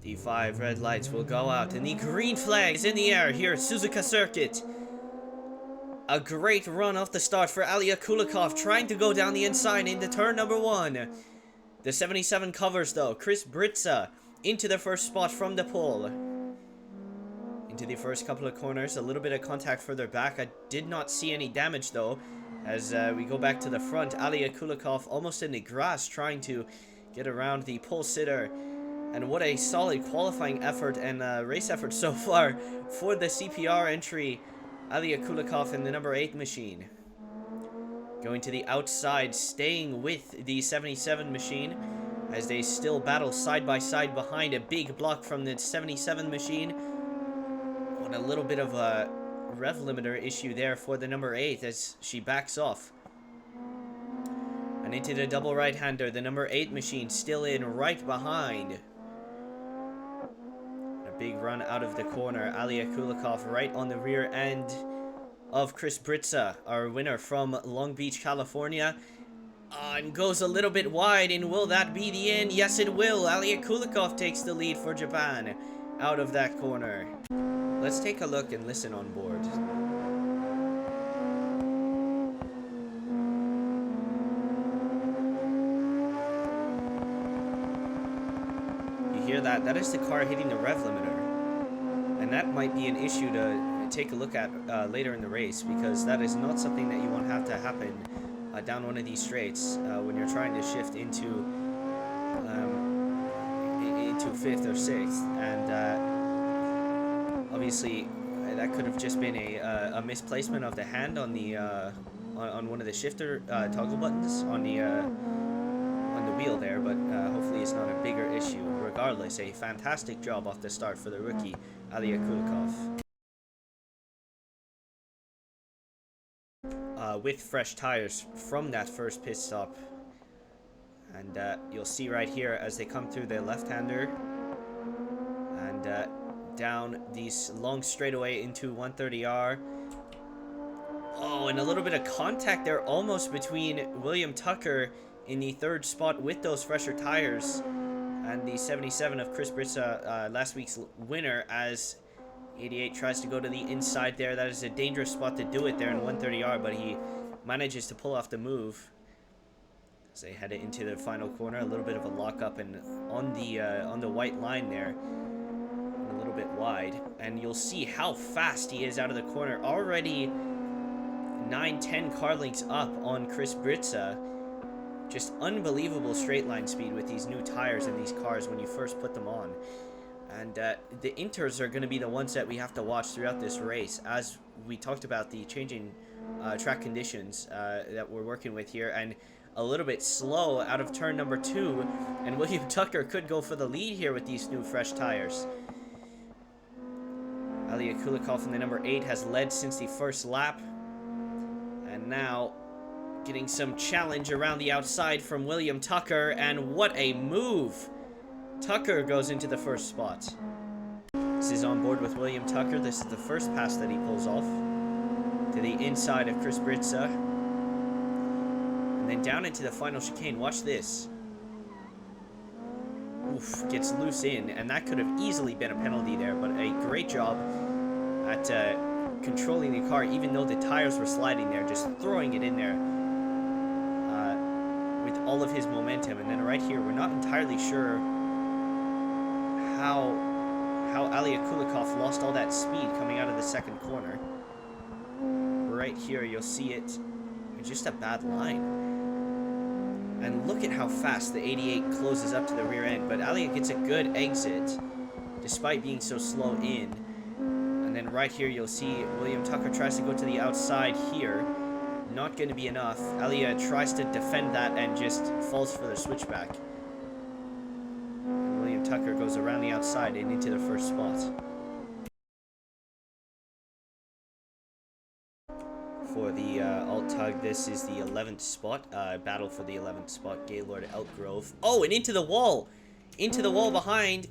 The 5 red lights will go out, and the green flag is in the air here at Suzuka Circuit. A great run off the start for Alia Kulikov, trying to go down the inside into turn number 1. The 77 covers, though. Chris Britza into the first spot from the pole. Into the first couple of corners. A little bit of contact further back. I did not see any damage, though. As we go back to the front, Alia Kulikov almost in the grass, trying to get around the pole sitter. And what a solid qualifying effort and race effort so far for the CPR entry. Alia Kulikov in the number 8 machine. Going to the outside, staying with the 77 machine as they still battle side by side behind a big block from the 77 machine. On a little bit of a rev limiter issue there for the number 8 as she backs off. And into the double right-hander, the number 8 machine still in right behind. Big run out of the corner. Alia Kulikov right on the rear end of Chris Britza, our winner from Long Beach, California. And goes a little bit wide, and will that be the end? Yes, it will. Alia Kulikov takes the lead for Japan out of that corner. Let's take a look and listen on board. Hear that? That is the car hitting the rev limiter, and that might be an issue to take a look at later in the race, because that is not something that you want to have to happen down one of these straights when you're trying to shift into 5th or 6th, and obviously that could have just been a misplacement of the hand on the on one of the shifter toggle buttons on the wheel there, but hopefully it's not a bigger issue. Regardless, a fantastic job off the start for the rookie, Alia Kulikov. With fresh tires from that first pit stop. And you'll see right here as they come through the left-hander. And down these long straightaway into 130R. Oh, and a little bit of contact there almost between William Tucker in the 3rd spot with those fresher tires and the 77 of Chris Britza, last week's winner, as 88 tries to go to the inside there. That is a dangerous spot to do it there in 130R, but he manages to pull off the move as they head into the final corner. A little bit of a lockup and on the white line there, a little bit wide, and you'll see how fast he is out of the corner. Already 9-10 car lengths up on Chris Britza. Just unbelievable straight line speed with these new tires and these cars when you first put them on. And the inters are going to be the ones that we have to watch throughout this race, as we talked about the changing track conditions that we're working with here, and a little bit slow out of turn number 2, and William Tucker could go for the lead here with these new fresh tires. Alia Kulikov in the number 8 has led since the first lap, and now getting some challenge around the outside from William Tucker, and what a move! Tucker goes into the first spot. This is on board with William Tucker. This is the first pass that he pulls off to the inside of Chris Britza. And then down into the final chicane. Watch this. Oof, gets loose in, and that could have easily been a penalty there, but a great job at controlling the car, even though the tires were sliding there, just throwing it in there with all of his momentum. And then right here, we're not entirely sure how Alia Kulikov lost all that speed coming out of the second corner. Right here, you'll see it. It's just a bad line. And look at how fast the 88 closes up to the rear end. But Alia gets a good exit, despite being so slow in. And then right here, you'll see William Tucker tries to go to the outside here. Not going to be enough. Alia tries to defend that and just falls for the switchback. And William Tucker goes around the outside and into the first spot. For the alt-tug, this is the 11th spot. Battle for the 11th spot, Gaylord Elkgrove. Oh, and into the wall! Into the wall behind.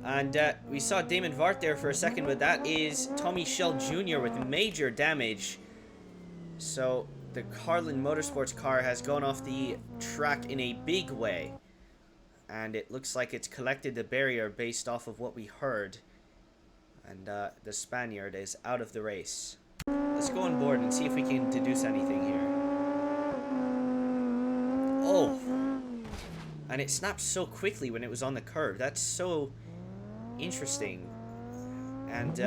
And we saw Damon Vart there for a second, but that is Tommy Schell Jr. with major damage. So the Carlin Motorsports car has gone off the track in a big way. and it looks like it's collected the barrier based off of what we heard. And the Spaniard is out of the race. Let's go on board and see if we can deduce anything here. Oh! And it snapped so quickly when it was on the curve. That's so interesting. And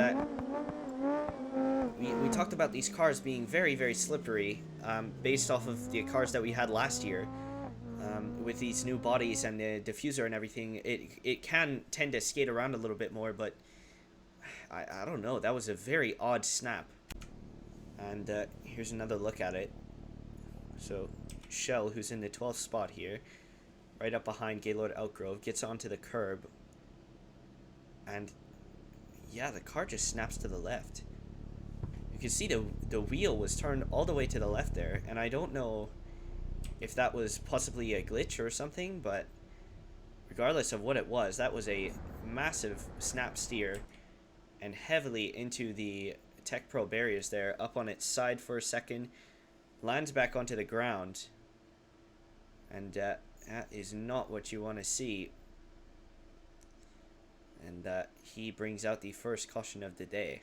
we talked about these cars being very, very slippery, based off of the cars that we had last year. With these new bodies and the diffuser and everything, it can tend to skate around a little bit more, but I don't know. That was a very odd snap. And here's another look at it. So Shell, who's in the 12th spot here, right up behind Gaylord Elkgrove, gets onto the curb. And yeah, the car just snaps to the left. You can see the wheel was turned all the way to the left there, and I don't know if that was possibly a glitch or something, but regardless of what it was, that was a massive snap steer and heavily into the Tech Pro barriers there, up on its side for a second, lands back onto the ground, and that is not what you want to see. And he brings out the first caution of the day.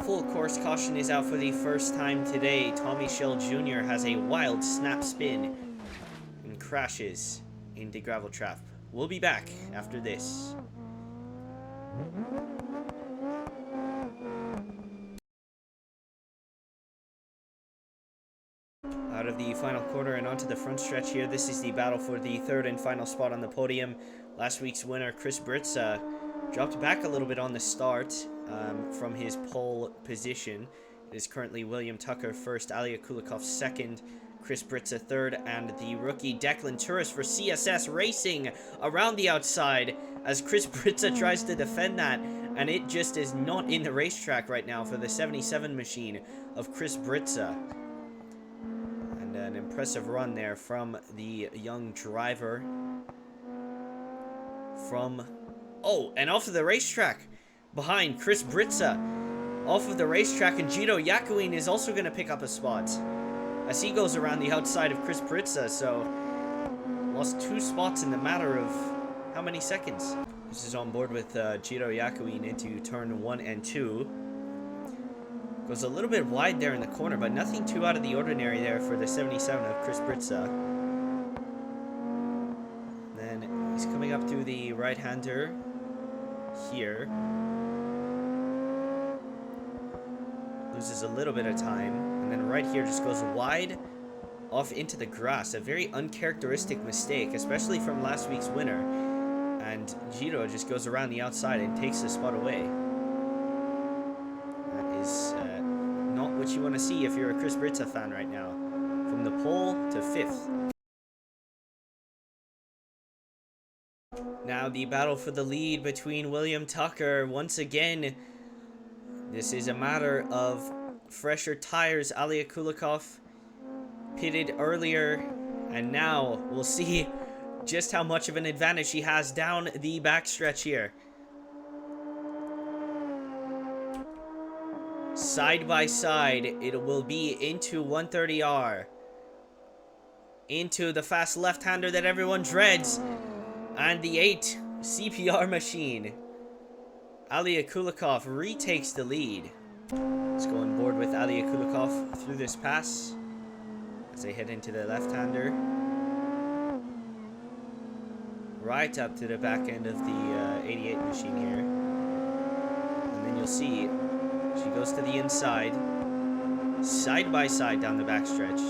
Full course caution is out for the first time today. Tommy Shell Jr. has a wild snap spin and crashes into gravel trap. We'll be back after this. Out of the final corner and onto the front stretch here. This is the battle for the third and final spot on the podium. Last week's winner, Chris Britza, dropped back a little bit on the start from his pole position. It is currently William Tucker first, Alia Kulikov second, Chris Britza third, and the rookie Declan Turris for CSS racing around the outside as Chris Britza tries to defend that, and it just is not in the racetrack right now for the 77 machine of Chris Britza. And an impressive run there from the young driver from... Oh, and off of the racetrack behind Chris Britza. Off of the racetrack, and Gito Yakuin is also going to pick up a spot as he goes around the outside of Chris Britza. So, lost 2 spots in the matter of how many seconds? This is on board with Gito Yakuin into turn 1 and 2. Goes a little bit wide there in the corner, but nothing too out of the ordinary there for the 77 of Chris Britza. Then he's coming up to the right-hander here. Loses a little bit of time, and then right here just goes wide off into the grass. A very uncharacteristic mistake, especially from last week's winner. And Giro just goes around the outside and takes the spot away. That is not what you want to see if you're a Chris Britza fan right now. From the pole to 5th. Now the battle for the lead between William Tucker. Once again, this is a matter of fresher tires. Alia Kulikov pitted earlier, and now we'll see just how much of an advantage he has down the backstretch here. Side by side, it will be into 130R. Into the fast left-hander that everyone dreads. And the 8 CPR machine. Alia Kulikov retakes the lead. Let's go on board with Alia Kulikov through this pass as they head into the left-hander. Right up to the back end of the 88 machine here. And then you'll see she goes to the inside. Side by side down the backstretch.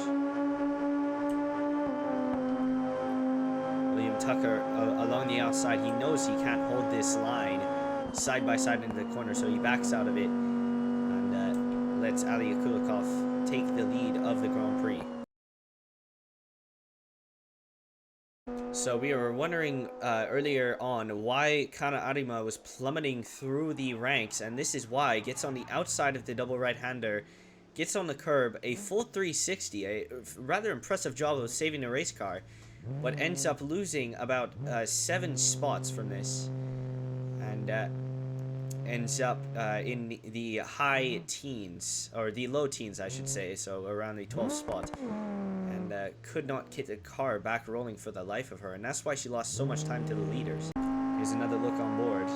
William Tucker along the outside. He knows he can't hold this line side by side into the corner, so he backs out of it and lets Alia Kulikov take the lead of the Grand Prix. So we were wondering earlier on why Kana Arima was plummeting through the ranks, and this is why. Gets on the outside of the double right-hander, gets on the curb, a full 360, a rather impressive job of saving the race car, but ends up losing about 7 spots from this. And ends up in the high teens, or the low teens, I should say, so around the 12th spot, and could not get the car back rolling for the life of her, and that's why she lost so much time to the leaders. Here's another look on board.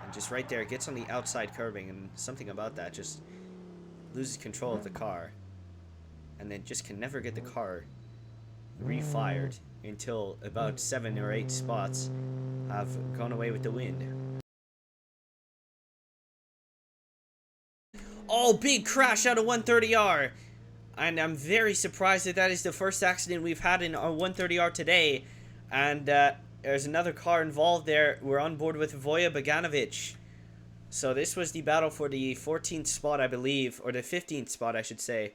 And just right there, it gets on the outside curbing, and something about that just loses control of the car, and then just can never get the car refired until about 7 or 8 spots have gone away with the wind. Oh, big crash out of 130R! And I'm very surprised that that is the first accident we've had in our 130R today. And there's another car involved there. We're on board with Voya Beganovic. So this was the battle for the 14th spot, I believe, or the 15th spot, I should say.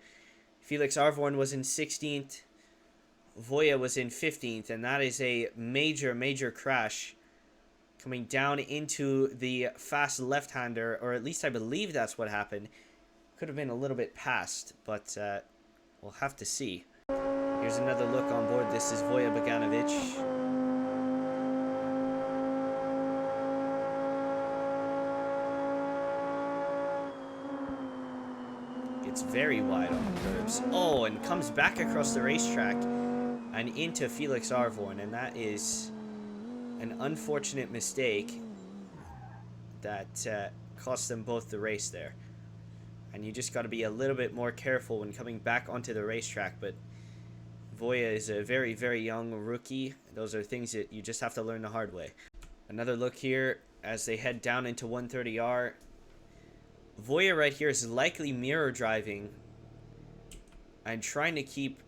Felix Arvorn was in 16th. Voya was in 15th, and that is a major, major crash coming down into the fast left-hander, or at least I believe that's what happened. Could have been a little bit past, but we'll have to see. Here's another look on board. This is Voya Beganovic. It's very wide on the curbs. Oh, and comes back across the racetrack and into Felix Arvorn, and that is an unfortunate mistake that cost them both the race there. And you just got to be a little bit more careful when coming back onto the racetrack, but Voya is a very, very young rookie. Those are things that you just have to learn the hard way. Another look here as they head down into 130R. Voya right here is likely mirror driving and trying to keep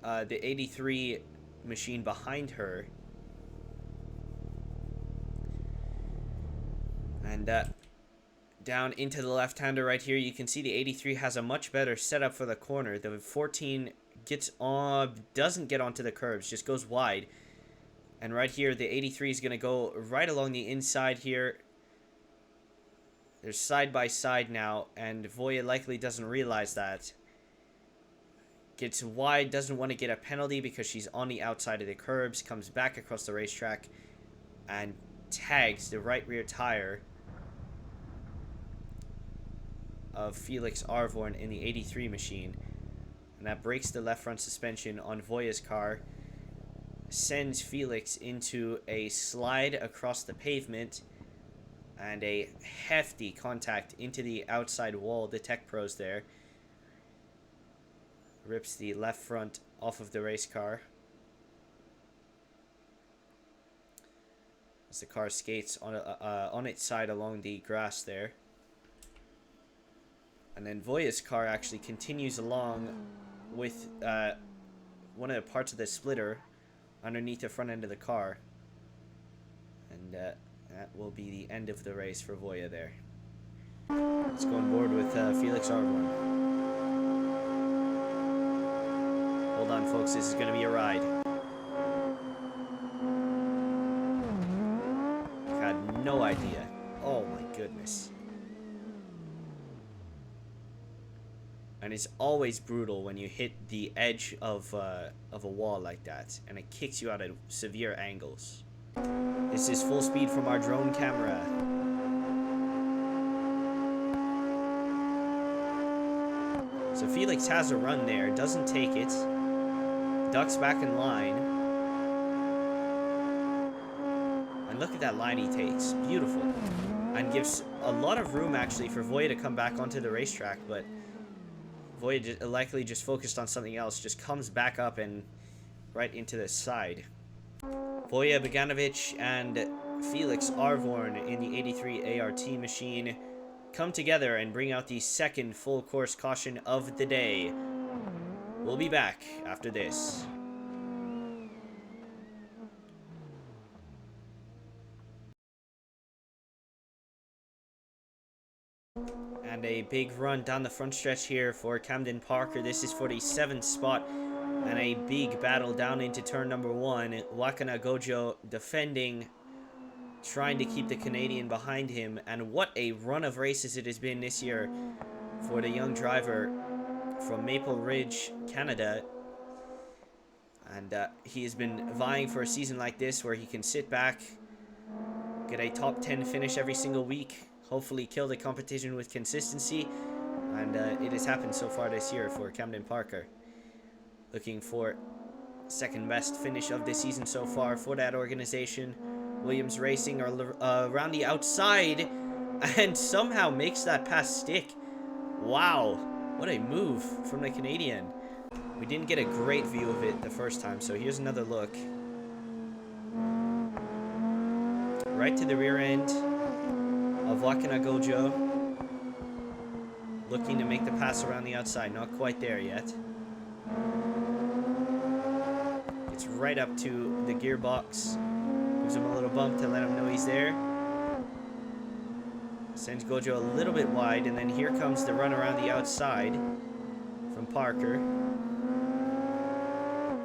the 83 machine behind her. And down into the left-hander right here, you can see the 83 has a much better setup for the corner. The 14 gets on, doesn't get onto the curbs, just goes wide. And right here, the 83 is going to go right along the inside here. They're side by side now, and Voya likely doesn't realize that. Gets wide, doesn't want to get a penalty because she's on the outside of the curbs, comes back across the racetrack, and tags the right rear tire of Felix Arvorn in the 83 machine. And that breaks the left front suspension on Voya's car, sends Felix into a slide across the pavement, and a hefty contact into the outside wall. The Tech Pros there. Rips the left front off of the race car as the car skates on its side along the grass there. And then Voya's car actually continues along with one of the parts of the splitter underneath the front end of the car. And that will be the end of the race for Voya there. Let's go on board with Felix Arvorn. Hold on, folks. This is going to be a ride. I've had no idea. Oh, my goodness. And it's always brutal when you hit the edge of a wall like that, and it kicks you out at severe angles. This is full speed from our drone camera. So Felix has a run there, doesn't take it, ducks back in line, and look at that line he takes. Beautiful. And gives a lot of room actually for Voya to come back onto the racetrack, but Voya likely just focused on something else, just comes back up and right into the side. Voya Beganovic and Felix Arvorn in the 83 ART machine come together and bring out the second full course caution of the day. We'll be back after this. And a big run down the front stretch here for Camden Parker. This is for the 7th spot. And a big battle down into turn number 1. Wakana Gojo defending, trying to keep the Canadian behind him. And what a run of races it has been this year for the young driver from Maple Ridge, Canada. And he has been vying for a season like this where he can sit back get a top 10 finish every single week. Hopefully kill the competition with consistency. And it has happened so far this year for Camden Parker. Looking for second best finish of the season so far for that organization. Williams Racing are around the outside and somehow makes that pass stick. Wow, what a move from the Canadian. We didn't get a great view of it the first time, so here's another look. Right to the rear end of Wakana Gojo. Looking to make the pass around the outside, not quite there yet. It's right up to the gearbox. Gives him a little bump to let him know he's there. Sends Gojo a little bit wide, and then here comes the run around the outside from Parker.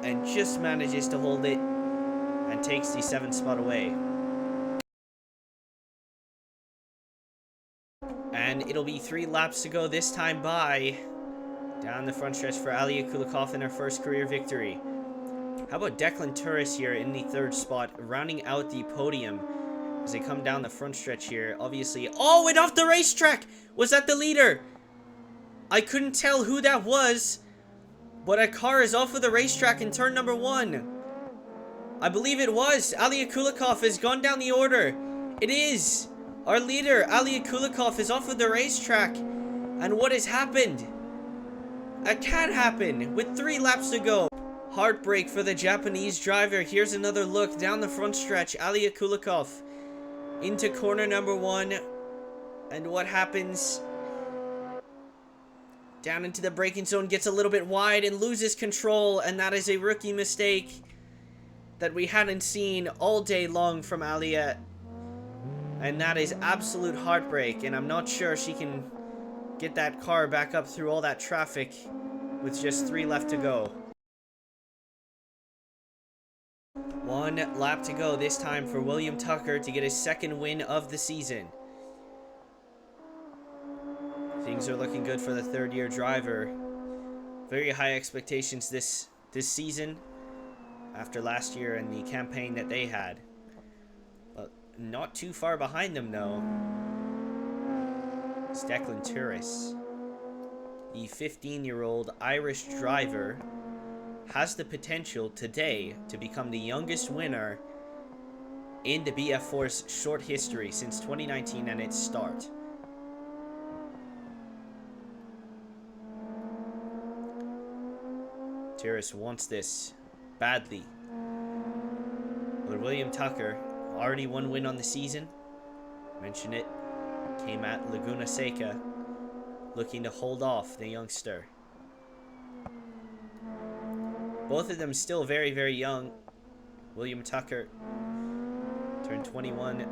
And just manages to hold it and takes the 7th spot away. And it'll be 3 laps to go this time by. Down the front stretch for Alia Kulikov in her first career victory. How about Declan Turris here in the 3rd spot, rounding out the podium as they come down the front stretch here. Obviously, oh, and off the racetrack! Was that the leader? I couldn't tell who that was, but a car is off of the racetrack in turn number 1. I believe it was. Alia Kulikov has gone down the order. It is. Our leader, Alia Kulikov, is off of the racetrack. And what has happened? A can't happen with 3 laps to go. Heartbreak for the Japanese driver. Here's another look down the front stretch. Alia Kulikov into corner number 1. And what happens? Down into the braking zone, gets a little bit wide and loses control. And that is a rookie mistake that we hadn't seen all day long from Alia. And that is absolute heartbreak. And I'm not sure she can get that car back up through all that traffic with just 3 left to go. 1 lap to go this time for William Tucker to get his 2nd win of the season. Things are looking good for the 3rd-year driver. Very high expectations this season after last year and the campaign that they had. Not too far behind them, though. It's Declan Turris. The 15-year-old Irish driver has the potential today to become the youngest winner in the BF4's short history since 2019 and its start. Turris wants this badly. But William Tucker, already 1 win on the season. Mention it. Came at Laguna Seca. Looking to hold off the youngster. Both of them still very, very young. William Tucker turned 21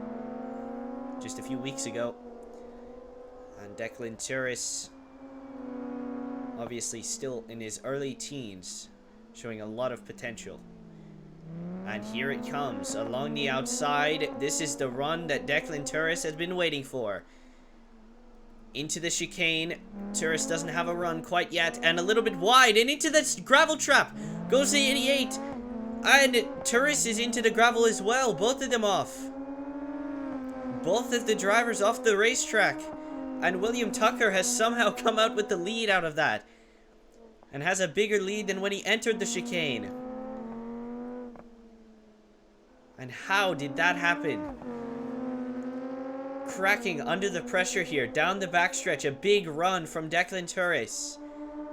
just a few weeks ago. And Declan Turris, obviously still in his early teens, showing a lot of potential. And here it comes, along the outside. This is the run that Declan Turris has been waiting for. Into the chicane. Turris doesn't have a run quite yet. And a little bit wide. And into this gravel trap. Goes the 88. And Turris is into the gravel as well. Both of them off. Both of the drivers off the racetrack. And William Tucker has somehow come out with the lead out of that. And has a bigger lead than when he entered the chicane. And how did that happen? Cracking under the pressure here. Down the backstretch. A big run from Declan Turris.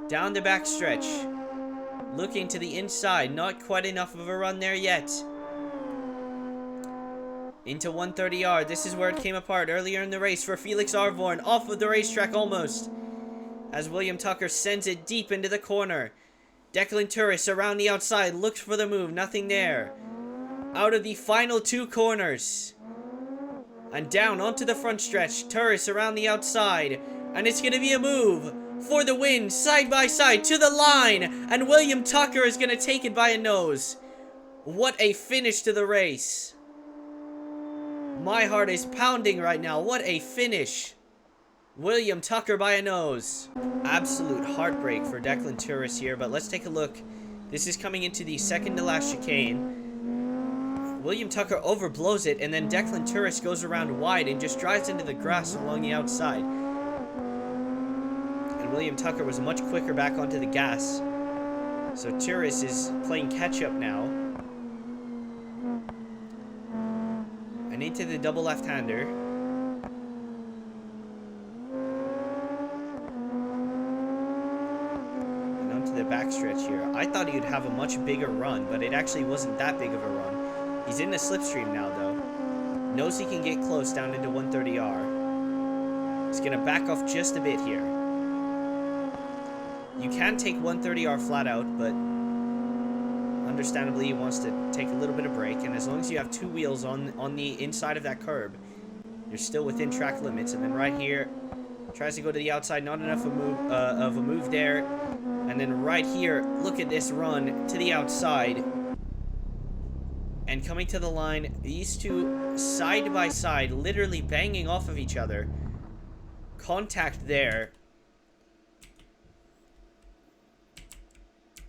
Down the backstretch. Looking to the inside. Not quite enough of a run there yet. Into 130R. This is where it came apart earlier in the race for Felix Arvorn. Off of the racetrack almost. As William Tucker sends it deep into the corner. Declan Turris around the outside. Looks for the move. Nothing there. Out of the final 2 corners. And down onto the front stretch. Turris around the outside. And it's going to be a move for the win. Side by side to the line. And William Tucker is going to take it by a nose. What a finish to the race. My heart is pounding right now. What a finish. William Tucker by a nose. Absolute heartbreak for Declan Turris here. But let's take a look. This is coming into the second to last chicane. William Tucker overblows it, and then Declan Turris goes around wide and just drives into the grass along the outside. And William Tucker was much quicker back onto the gas. So Turris is playing catch-up now. And into the double left-hander. And onto the backstretch here. I thought he would have a much bigger run, but it actually wasn't that big of a run. He's in the slipstream now, though. Knows he can get close down into 130R. He's going to back off just a bit here. You can take 130R flat out, but understandably he wants to take a little bit of break. And as long as you have two wheels on the inside of that curb, you're still within track limits. And then right here, tries to go to the outside. Not enough of a move there. And then right here, look at this run to the outside. And coming to the line, these two side by side, literally banging off of each other. Contact there.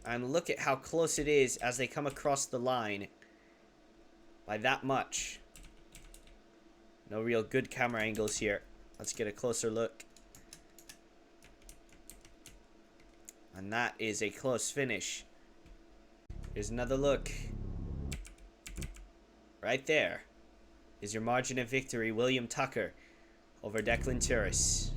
And look at how close it is as they come across the line. By that much. No real good camera angles here. Let's get a closer look. And that is a close finish. Here's another look. Right there is your margin of victory, William Tucker over Declan Turris.